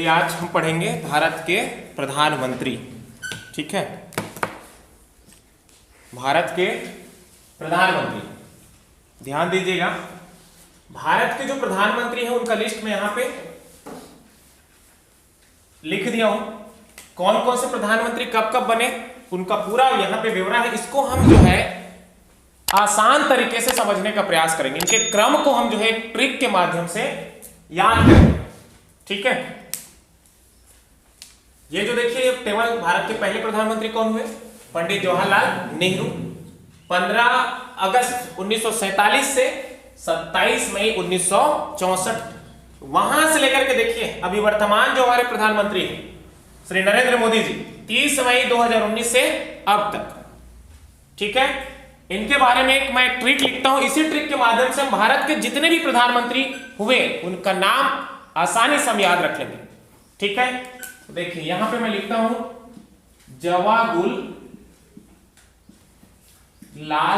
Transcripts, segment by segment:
चलिए आज हम पढ़ेंगे भारत के प्रधानमंत्री। ठीक है, भारत के प्रधानमंत्री, ध्यान दीजिएगा। भारत के जो प्रधानमंत्री हैं उनका लिस्ट मैं यहां पे लिख दिया हूं। कौन कौन से प्रधानमंत्री कब कब बने उनका पूरा यहां पे ब्यौरा है। इसको हम जो है आसान तरीके से समझने का प्रयास करेंगे। इनके क्रम को हम जो है एक ट्रिक के माध्यम से याद करेंगे। ठीक है, ये जो देखिए टेबल, भारत के पहले प्रधानमंत्री कौन हुए? पंडित जवाहरलाल नेहरू। 15 अगस्त 1947 से 27 मई 1964। वहां से लेकर के देखिए अभी वर्तमान जो हमारे प्रधानमंत्री हैं श्री नरेंद्र मोदी जी, 30 मई 2019 से अब तक। ठीक है, इनके बारे में एक मैं ट्रिक लिखता हूं। इसी ट्रिक के माध्यम से हम भारत के जितने भी प्रधानमंत्री हुए उनका नाम आसानी से हम याद रख लेंगे। ठीक है, तो देखिए यहां पे मैं लिखता हूं जवाहरलाल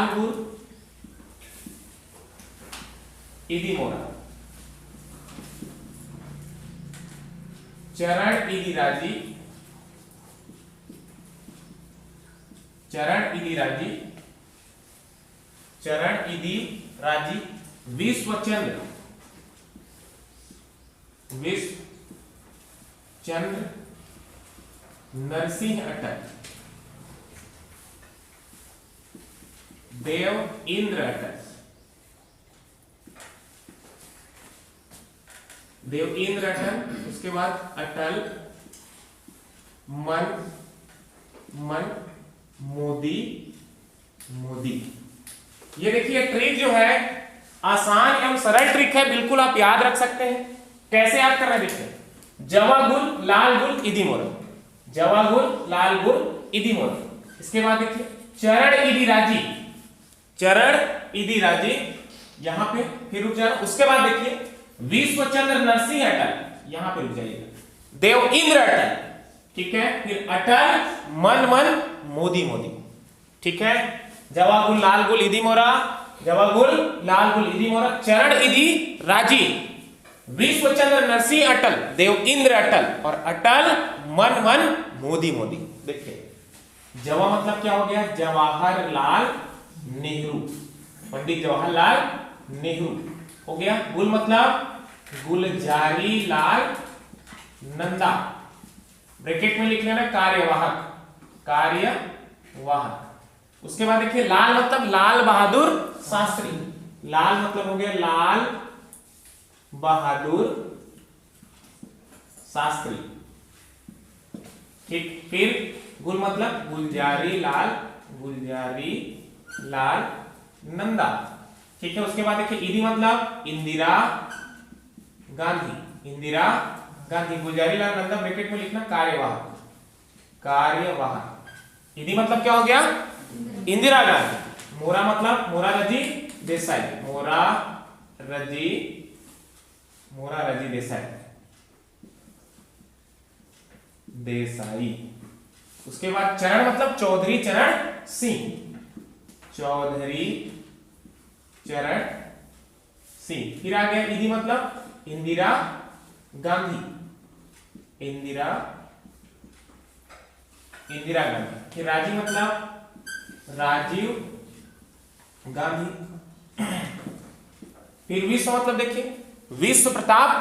नेहरू इदिमोरा, चरण इदिराजी, विश्वचंद्र नरसिंह अटल, देवेंद्र अटल, उसके बाद अटल मन मोदी। ये देखिए ट्रिक जो है आसान एवं सरल ट्रिक है, बिल्कुल आप याद रख सकते हैं। कैसे याद करना है देखिए, जवाहरलाल इदिमोरा। इसके बाद देखिए चरण इदिराजी, यहां पे फिर रुक जाना। उसके बाद देखिए विश्वचंद्र नरसिंह अटल, यहां पे रुक जाइएगा, देवेंद्र अटल। ठीक है, फिर अटल मन मोदी। ठीक है, जवाहरलाल इदिमोरा, चरण इदिराजी, विश्वचंद्र नरसिंह अटल, देवेंद्र अटल और अटल मन मोदी। देखिए जवा मतलब क्या हो गया? जवाहरलाल नेहरू, पंडित जवाहरलाल नेहरू हो गया। गुल मतलब गुलजारी लाल नंदा, ब्रैकेट में लिख लेना कार्यवाहक। उसके बाद देखिए लाल मतलब लाल बहादुर शास्त्री, लाल मतलब हो गया लाल बहादुर शास्त्री। ठीक, फिर गुल मतलब गुलजारी लाल नंदा। ठीक है, उसके बाद देखिए इदी मतलब इंदिरा गांधी, गुलजारी लाल नंदा ब्रैकेट में लिखना कार्यवाहक। इदी मतलब क्या हो गया? इंदिरा गांधी। मोरा मतलब मोरारजी देसाई। उसके बाद चरण मतलब चौधरी चरण सिंह, फिर आ गया इदी मतलब इंदिरा गांधी, फिर राजी मतलब राजीव गांधी, फिर विश्व मतलब देखिए विश्व प्रताप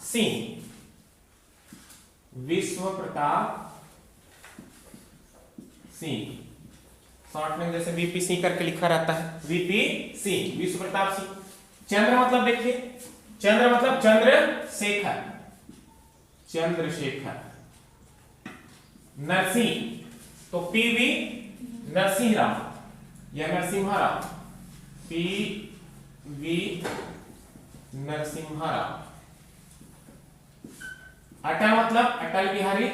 सिंह, शॉर्ट में जैसे वीपी सिंह करके लिखा रहता है, वीपी सिंह, विश्व प्रताप सिंह। चंद्र मतलब देखिए, चंद्र मतलब चंद्रशेखर। नरसिंह तो पीवी नरसिंह राव या नरसिम्हा राव, पीवी नरसिम्हा राव। अटल मतलब अटल बिहारी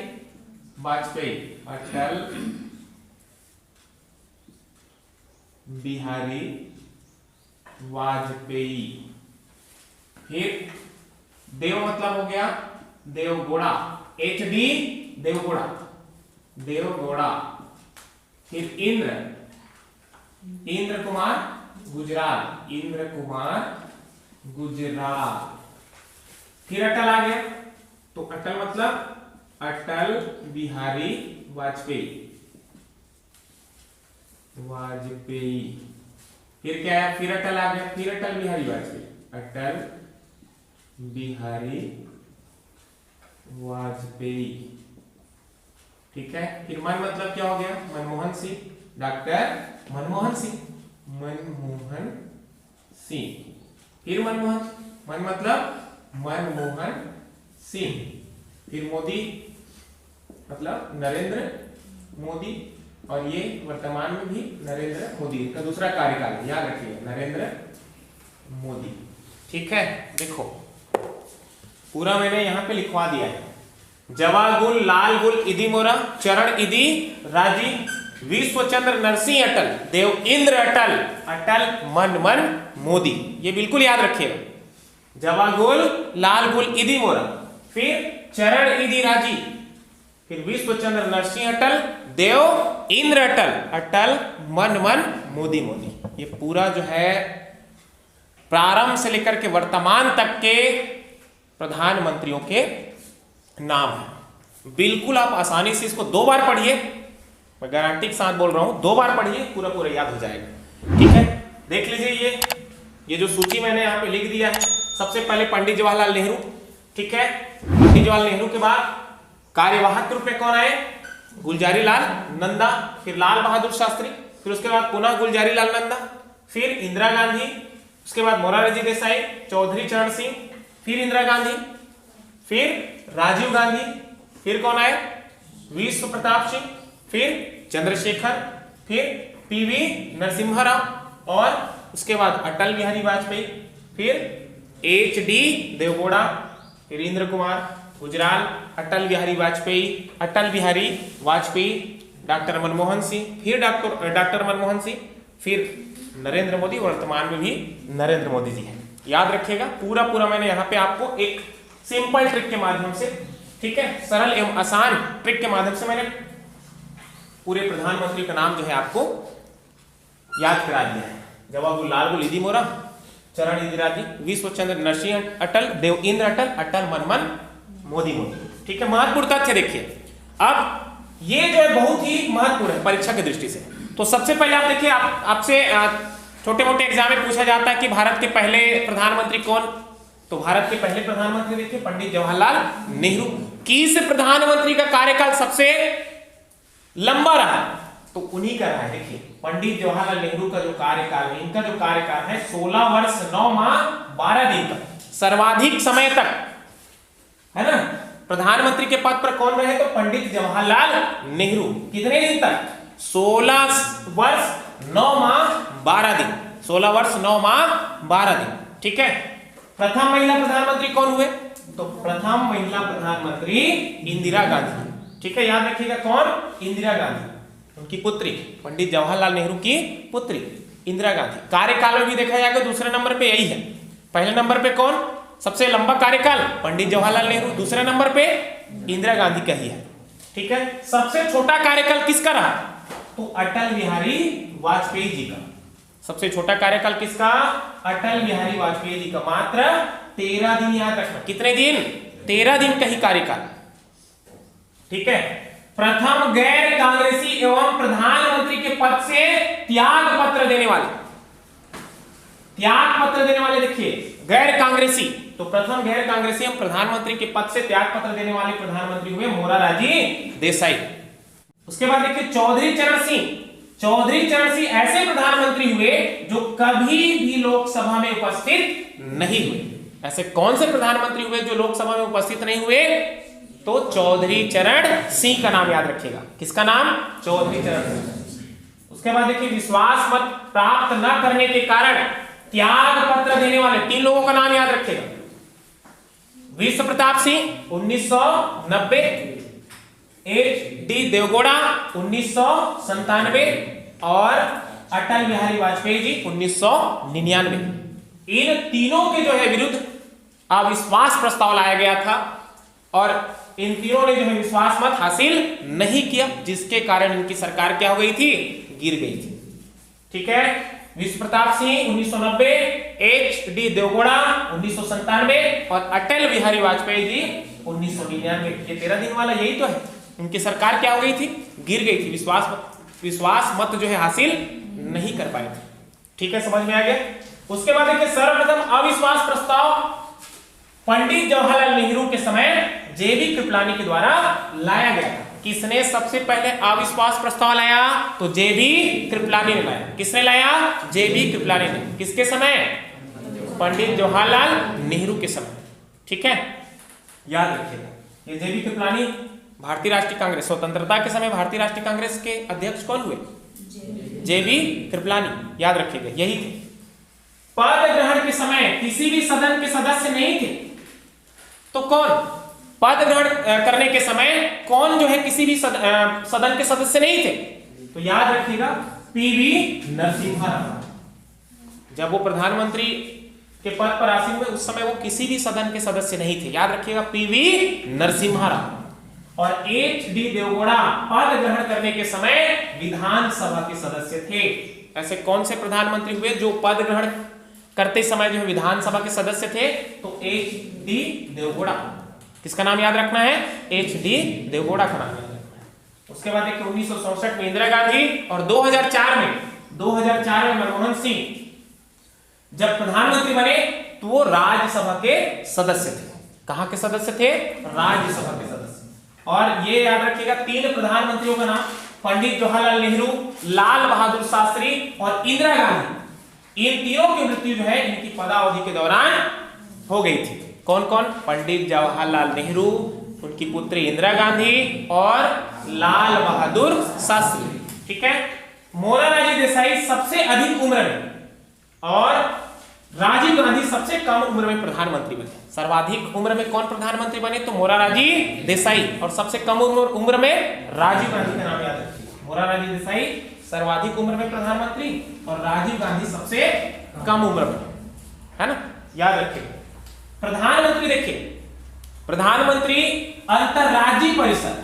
वाजपेयी, फिर देव मतलब हो गया देवगौड़ा, HD देवगौड़ा। फिर इंद्र कुमार गुजराल। फिर अटल आ गया, तो अटल मतलब अटल बिहारी वाजपेयी। फिर क्या है, फिर अटल आ गया, फिर अटल बिहारी वाजपेयी, अटल बिहारी वाजपेयी। ठीक है, फिर मन मतलब क्या हो गया, मनमोहन सिंह, डॉक्टर मनमोहन सिंह, मनमोहन सिंह। फिर मनमोहन, मन मतलब मनमोहन सिंह। फिर मोदी मतलब नरेंद्र मोदी, और ये वर्तमान में भी नरेंद्र मोदी का दूसरा कार्यकाल, याद रखिए नरेंद्र मोदी। ठीक है, देखो पूरा मैंने यहाँ पे लिखवा दिया है। जवागुल लालगुल इदी मोरा, चरण इदी राजी, विश्वचंद्र नरसिंह अटल, देव इंद्र अटल, अटल मन मन मोदी। ये बिल्कुल याद रखिएगा। जवागुल लालगुल इदी मोरा, फिर चरण इदी राजी, फिर विश्वचंद्र नरसिंह अटल, देव इंद्र अटल, अटल मन मन मोदी मोदी। ये पूरा जो है प्रारंभ से लेकर के वर्तमान तक के प्रधानमंत्रियों के नाम है। बिल्कुल आप आसानी से इसको 2 बार पढ़िए, मैं गारंटी के साथ बोल रहा हूं, 2 बार पढ़िए, पूरा पूरा याद हो जाएगा। ठीक है, देख लीजिए ये जो सूची मैंने यहाँ पे लिख दिया है। सबसे पहले पंडित जवाहरलाल नेहरू। ठीक है, पंडित जवाहरलाल नेहरू के बाद कार्यवाहक के रूप में कौन आए, गुलजारी लाल नंदा, फिर लाल बहादुर शास्त्री, फिर उसके बाद पुनः गुलजारी लाल नंदा, फिर इंदिरा गांधी, उसके बाद मोरारजी देसाई, चौधरी चरण सिंह, फिर इंदिरा गांधी, फिर राजीव गांधी, फिर कौन आए, विश्व प्रताप सिंह, फिर चंद्रशेखर, फिर पीवी नरसिम्हा राव, और उसके बाद अटल बिहारी वाजपेयी, फिर एच.डी. देवगौड़ा, फिर इंद्र कुमार गुजराल, अटल बिहारी वाजपेयी, डॉक्टर मनमोहन सिंह, फिर डॉक्टर मनमोहन सिंह, फिर नरेंद्र मोदी, वर्तमान में भी नरेंद्र मोदी जी हैं। याद रखिएगा, पूरा पूरा मैंने यहाँ पे आपको एक सिंपल ट्रिक के माध्यम से, ठीक है, सरल एवं आसान ट्रिक के माध्यम से मैंने पूरे प्रधानमंत्री का नाम जो है आपको याद करा दिया है। जवाहरलाल लालगुल इदी मोरा, चरण इंदिरा जी, विश्वचंद्र नरसिंह अटल, देव इंद्र अटल, अटल मनमन मोदी मोदी। ठीक है, महत्वपूर्ण तथ्य देखिए। अब ये जो है बहुत ही महत्वपूर्ण है परीक्षा की दृष्टि से। तो सबसे पहले आप देखिए, आपसे छोटे मोटे एग्जाम में पूछा जाता है कि भारत के पहले प्रधानमंत्री कौन। तो भारत के पहले प्रधानमंत्री देखिए पंडित जवाहरलाल नेहरू। किस प्रधानमंत्री का कार्यकाल सबसे लंबा रहा, तो उन्हीं का रहा है। देखिए पंडित जवाहरलाल नेहरू का जो कार्यकाल है, इनका जो कार्यकाल है 16 वर्ष 9 माह 12 दिन तक, सर्वाधिक समय तक, है ना। प्रधानमंत्री के पद पर कौन रहे, तो पंडित जवाहरलाल नेहरू। कितने दिन तक, 16 वर्ष 9 माह 12 दिन, 16 वर्ष 9 माह 12 दिन। ठीक है, प्रथम महिला प्रधानमंत्री कौन हुए, तो प्रथम महिला प्रधानमंत्री इंदिरा गांधी। ठीक है, याद रखिएगा कौन, इंदिरा गांधी, उनकी पुत्री, पंडित जवाहरलाल नेहरू की पुत्री इंदिरा गांधी। कार्यकाल में भी देखा जाएगा दूसरे नंबर पे यही है। पहले नंबर पे कौन, सबसे लंबा कार्यकाल पंडित जवाहरलाल नेहरू, दूसरे नंबर पे इंदिरा गांधी का ही है। ठीक है, सबसे छोटा कार्यकाल किसका रहा, तो अटल बिहारी वाजपेयी जी का। सबसे छोटा कार्यकाल किसका, अटल बिहारी वाजपेयी जी का, मात्र 13 दिन। याद रखना, कितने दिन, 13 दिन का ही कार्यकाल। ठीक है, प्रथम गैर कांग्रेसी एवं प्रधानमंत्री के पद से त्याग पत्र देने वाले, त्याग पत्र देने वाले देखिए गैर कांग्रेसी, तो प्रथम गैर कांग्रेसी एवं प्रधानमंत्री के पद से त्याग पत्र देने वाले प्रधानमंत्री हुए मोरारजी देसाई। उसके बाद देखिए चौधरी चरण सिंह। चौधरी चरण सिंह ऐसे प्रधानमंत्री हुए जो कभी भी लोकसभा में उपस्थित नहीं हुए। ऐसे कौन से प्रधानमंत्री हुए जो लोकसभा में उपस्थित नहीं हुए, तो चौधरी चरण सिंह का नाम याद रखिएगा। किसका नाम, चौधरी चरण सिंह। उसके बाद देखिए विश्वास मत प्राप्त न करने के कारण त्याग पत्र देने वाले 3 लोगों का नाम याद रखिएगा। विश्व प्रताप सिंह 1990, एच.डी. देवगौड़ा 1997 और अटल बिहारी वाजपेयी जी 1999। इन तीनों के जो है विरुद्ध अविश्वास प्रस्ताव लाया गया था और इन तीनों ने जो है विश्वास मत हासिल नहीं किया, जिसके कारण इनकी सरकार क्या हो गई थी, गिर गई थी। ठीक है, विश्व प्रताप सिंह 1990, एच.डी. देवगौड़ा 1997 और अटल बिहारी वाजपेयी जी 1999। ये 13 दिन वाला यही तो है। उनकी सरकार क्या हो गई थी, गिर गई थी, विश्वास मत जो है हासिल नहीं कर पाए थे। ठीक है, समझ में आ गया। उसके बाद देखिए सर्वप्रथम अविश्वास प्रस्ताव पंडित जवाहरलाल नेहरू के समय जेबी कृपलानी के द्वारा लाया गया था। किसने सबसे पहले अविश्वास प्रस्ताव लाया, तो जेबी कृपलानी ने लाया। किसने लाया, जेबी कृपलानी ने। किसके समय, पंडित जवाहरलाल नेहरू के समय। ठीक है, याद रखिएगा। ये जेबी कृपलानी भारतीय राष्ट्रीय कांग्रेस, स्वतंत्रता के समय भारतीय राष्ट्रीय कांग्रेस के अध्यक्ष कौन हुए, जेबी कृपलानी, याद रखिएगा, यही थे। पद ग्रहण के समय किसी भी सदन के सदस्य नहीं थे, तो कौन, पद ग्रहण करने के समय कौन जो है किसी भी सदन के सदस्य नहीं थे, तो याद रखिएगा पीवी नरसिम्हा राव। जब वो प्रधानमंत्री के पद पर आसीन हुए उस समय वो किसी भी सदन के सदस्य नहीं थे, याद रखिएगा पीवी नरसिम्हा राव। और एच.डी. देवगौड़ा पद ग्रहण करने के समय विधानसभा के सदस्य थे। ऐसे कौन से प्रधानमंत्री हुए जो पद ग्रहण करते समय जो विधानसभा के सदस्य थे, तो एच.डी. देवगौड़ा। किसका नाम याद रखना है, एच.डी. देवगौड़ा का नाम याद रखना है। उसके बाद देखिए 1967 में इंदिरा गांधी और 2004 में मनमोहन सिंह जब प्रधानमंत्री बने तो वो राज्यसभा के सदस्य थे। कहां के सदस्य थे, राज्यसभा के सदस्य। और ये याद रखिएगा तीन प्रधानमंत्रियों का नाम, पंडित जवाहरलाल नेहरू, लाल बहादुर शास्त्री और इंदिरा गांधी, इन तीनों की मृत्यु जो है इनकी पदावधि के दौरान हो गई थी। कौन कौन, पंडित जवाहरलाल नेहरू, उनकी पुत्री इंदिरा गांधी और लाल बहादुर शास्त्री। ठीक है, मोरारजी देसाई सबसे अधिक उम्र में और राजीव गांधी सबसे कम उम्र में प्रधानमंत्री बने। सर्वाधिक उम्र में कौन प्रधानमंत्री बने, तो मोरारजी देसाई, और सबसे कम उम्र में राजीव गांधी का नाम याद रखिए। मोरारजी देसाई सर्वाधिक उम्र में प्रधानमंत्री और राजीव गांधी सबसे कम उम्र में, है ना, याद रखिए। प्रधानमंत्री देखिए, प्रधानमंत्री अंतरराज्यीय परिषद,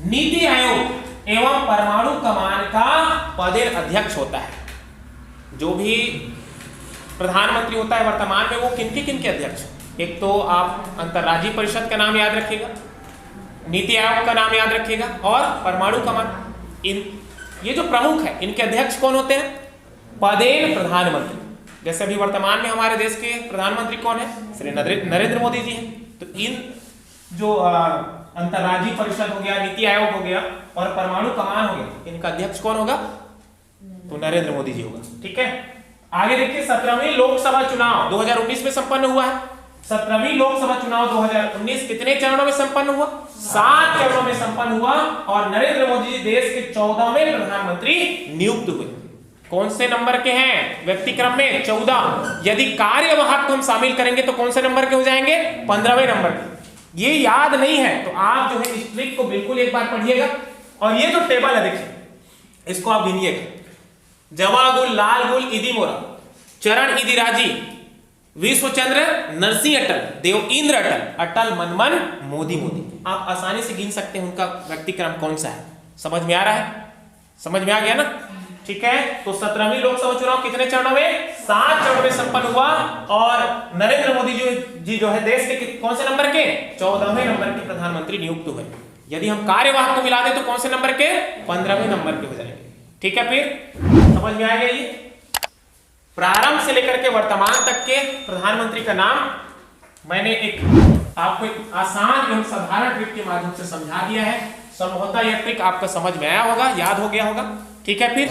नीति आयोग एवं परमाणु कमान का पदेन अध्यक्ष होता है। जो भी प्रधानमंत्री होता है वर्तमान में वो किन के अध्यक्ष, एक तो आप अंतरराज्यीय परिषद का नाम याद रखिएगा, नीति आयोग का नाम याद रखिएगा और परमाणु कमान। इन ये जो प्रमुख है इनके अध्यक्ष कौन होते हैं, पदेन प्रधानमंत्री। जैसे अभी वर्तमान में हमारे देश के प्रधानमंत्री कौन है, श्री नरेंद्र मोदी जी हैं। तो इन जो अंतरराज्यीय परिषद हो गया, नीति आयोग हो गया और परमाणु कमान हो गया, इनका अध्यक्ष कौन होगा, तो नरेंद्र मोदी जी होगा। ठीक है, आगे देखिए 17वीं लोकसभा चुनाव 2019 में संपन्न हुआ है। 17वीं लोकसभा चुनाव 2019 कितने चरणों में संपन्न हुआ, 7 चरणों में संपन्न हुआ और नरेंद्र मोदी जी देश के 14वें प्रधानमंत्री नियुक्त हुए। कौन से नंबर के हैं, व्यक्ति क्रम में 14। यदि कार्यवाहक को हम शामिल करेंगे तो कौन से नंबर के हो जाएंगे, 15वें नंबर के। ये याद नहीं है तो आप जो है इस ट्रिक को बिल्कुल एक बार पढ़िएगा। और ये जो टेबल है देखिए इसको आप गिनिएगा, जवा गुल, लाल गुल, इदी मोरा, चरण इदी राजी, विश्वचंद्र, नरसिंह अटल, देव इंद्र अटल, अटल मनमन, मोदी मोदी। आप आसानी से गिन सकते हैं उनका व्यक्ति क्रम कौन सा है। समझ में आ रहा है, समझ में आ गया ना। ठीक है, तो 17वीं लोकसभा चुनाव कितने चरणों में, 7 चरणों में संपन्न हुआ और नरेंद्र मोदी जी जो है देश के कौन से नंबर के, 14वें नंबर के प्रधानमंत्री नियुक्त हुए। यदि हम कार्यवाहक को मिला दें तो कौन से नंबर के, 15वें नंबर के हो जाएंगे। ठीक है, फिर समझ में आ गया। ये प्रारंभ से लेकर के वर्तमान तक के प्रधानमंत्री का नाम मैंने आपको एक आसान एवं साधारण ट्रिक के माध्यम से समझा दिया है। संभवतः यह ट्रिक आपका समझ में आया होगा, याद हो गया होगा। ठीक है, फिर